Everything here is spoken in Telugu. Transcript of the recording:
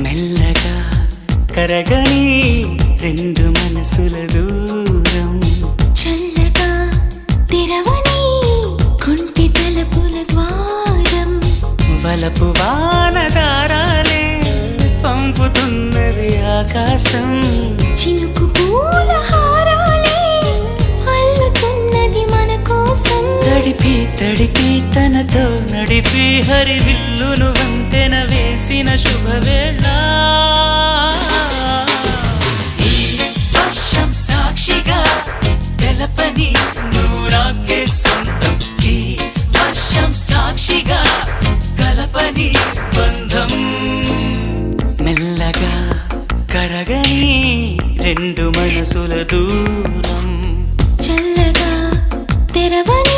మెల్లగా కరగని రెండు మనసుల దూరం చల్లగా తెరవని కొంటి తలుపుల ద్వారం వలపు వానదారాలే పంపుతున్నది ఆకాశం చినుకు పూల హారాలే అల్లుతున్నది మన కోసం తడిపి తడిపి తనతో నడిపి హరివిల్లును వంతెన వేసిన శుభవేళ ఈ వర్షం సాక్షిగా తెలపని నూరాకే సొంతం ఈ వర్షం సాక్షిగా కలపని బంధం మెల్లగా కరగని రెండు మనసుల దూరం చల్లగా తెరవని